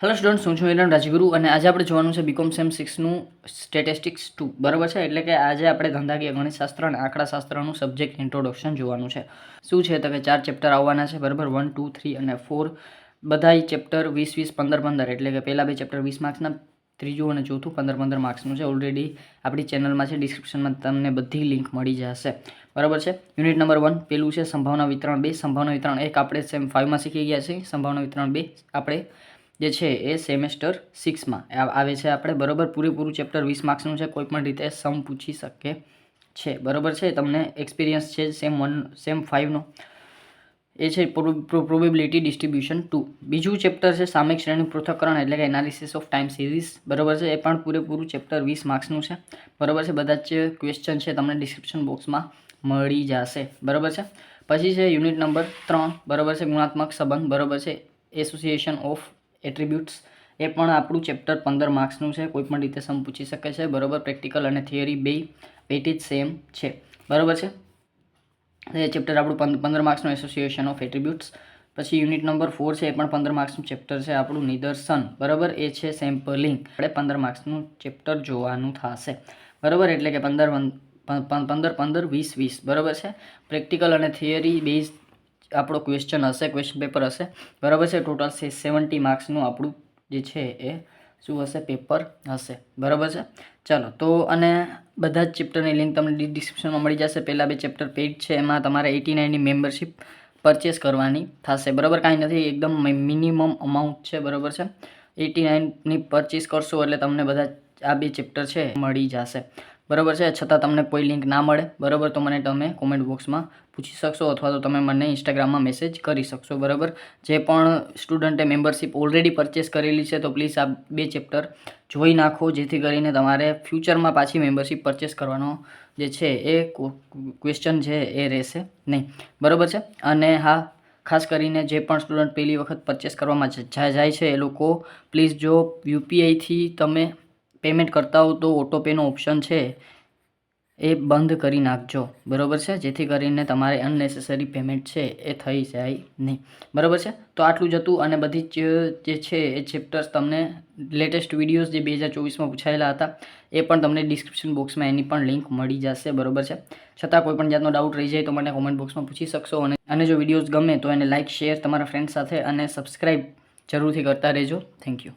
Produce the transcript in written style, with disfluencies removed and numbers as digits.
Hello students, હું છું હિરણ રાજગુરુ અને આજે આપણે જોવાનું છે બીકોમ સેમ 6નું સ્ટેટિસ્ટિક્સ 2 બરાબર છે. એટલે કે આજે આપણે ધંધાકીય ગણિતશાસ્ત્ર અને આંકડાશાસ્ત્રનું સબ્જેક્ટ ઇન્ટ્રોડક્શન જોવાનું છે. શું છે તો કે 4 ચેપ્ટર આવવાના છે બરાબર, 1, 2, 3 અને 4. બધાય ચેપ્ટર 20, 20, 15, 15 એટલે કે પહેલા બે ચેપ્ટર 20 માર્ક્સના, ત્રીજું અને ચોથું 15, 15 માર્ક્સનું છે. ઓલરેડી આપણી ચેનલમાં છે, ડિસ્ક્રિપ્શનમાં તમને બધી લિંક મળી જશે બરાબર છે. યુનિટ નંબર 1 પેલું છે સંભાવના વિતરણ 2. સંભાવના વિતરણ 1 આપણે સેમ 5માં શીખી ગયા છીએ. સંભાવના વિતરણ 2 આપણે જે છે એ સેમેસ્ટર 6માં આવે છે આપણે બરાબર. પૂરેપૂરું ચેપ્ટર 20 માર્ક્સનું છે. કોઈ પણ રીતે સમ પૂછી શકે છે બરાબર છે. તમને એક્સપિરિયન્સ છે સેમ 1 સેમ 5નો, એ છે પ્રોબેબિલિટી ડિસ્ટ્રીબ્યુશન 2. બીજું ચેપ્ટર છે સામયિક શ્રેણી પૃથ્થકરણ એટલે કે એનાલિસિસ ઓફ ટાઈમ સિરીઝ બરાબર છે. એ પણ પૂરેપૂરું ચેપ્ટર 20 માર્ક્સનું છે બરાબર છે. બધા જ ક્વેશ્ચન છે તમને ડિસ્ક્રિપ્શન બોક્સમાં મળી જશે બરાબર છે. પછી છે યુનિટ નંબર 3 બરાબર છે, ગુણાત્મક સંબંધ બરાબર છે, એસોસિએશન ઓફ એટ્રીબ્યુટ્સ. એ પણ આપણું ચેપ્ટર 15 માર્ક્સનું છે. કોઈ પણ રીતે સમ પૂછી શકે છે બરાબર. પ્રેક્ટિકલ અને થિયરી બે વેટેજ સેમ છે બરાબર છે. એ ચેપ્ટર આપણું 15 માર્ક્સનું એસોસિએશન ઓફ એટ્રીબ્યુટ્સ. પછી યુનિટ નંબર 4 છે, એ પણ 15 માર્ક્સનું ચેપ્ટર છે આપણું નિદર્શન બરાબર. એ છે સેમ્પલિંગ. આપણે 15 માર્ક્સનું ચેપ્ટર જોવાનું થશે બરાબર. એટલે કે 15, 15, 20, 20 બરાબર છે. પ્રેક્ટિકલ અને થિયરી બેઝ આપણો ક્વેશ્ચન હશે, ક્વેશ્ચન પેપર હશે બરાબર છે. ટોટલ 70 માર્ક્સનું આપણું જે છે એ શું હશે, પેપર હશે બરાબર છે. ચાલો તો અને બધા જ ચેપ્ટરની લિંક તમને ડિસ્ક્રિપ્શનમાં મળી જશે. પહેલાં બે ચેપ્ટર પેઇડ છે, એમાં તમારે 89ની મેમ્બરશિપ પરચેસ કરવાની થશે બરાબર. કાંઈ નથી, એકદમ મિનિમમ અમાઉન્ટ છે બરાબર છે. 89ની પરચેસ કરશો એટલે તમને બધા આ બે ચેપ્ટર છે મળી જશે બરાબર છે. છતાં તમને કોઈ લિંક ના મળે બરાબર તો મને તમે કોમેન્ટ બોક્સમાં પૂછી શકશો અથવા તો તમે મને ઇન્સ્ટાગ્રામમાં મેસેજ કરી શકશો બરાબર. જે પણ સ્ટુડન્ટે મેમ્બરશિપ ઓલરેડી પરચેસ કરેલી છે તો પ્લીઝ આ બે ચેપ્ટર જોઈ નાખો, જેથી કરીને તમારે ફ્યુચરમાં પાછી મેમ્બરશિપ પરચેસ કરવાનો જે છે એ ક્વેશ્ચન છે એ રહેશે નહીં બરાબર છે. અને હા, ખાસ કરીને જે પણ સ્ટુડન્ટ પહેલી વખત પરચેસ કરવામાં જાય છે એ લોકો પ્લીઝ, જો યુપીઆઈથી તમે પેમેન્ટ કરતા હો તો ઓટોપેનો ઓપ્શન છે એ બંધ કરી નાખજો બરાબર છે, જેથી કરીને તમારે અનનેસેસરી પેમેન્ટ છે એ થઈ જાય નહીં બરાબર છે. તો આટલું જ હતું. અને બધી જ જે છે એ ચેપ્ટર્સ તમને લેટેસ્ટ વિડીયોઝ જે 2024માં પૂછાયેલા હતા એ પણ તમને ડિસ્ક્રિપ્શન બોક્સમાં એની પણ લિંક મળી જશે બરાબર છે. છતાં કોઈ પણ જાતનો ડાઉટ રહી જાય તો મને કોમેન્ટ બોક્સમાં પૂછી શકશો. અને જો વિડીયોઝ ગમે તો એને લાઇક, શેર તમારા ફ્રેન્ડ સાથે અને સબસ્ક્રાઈબ જરૂરથી કરતા રહેજો. Thank you.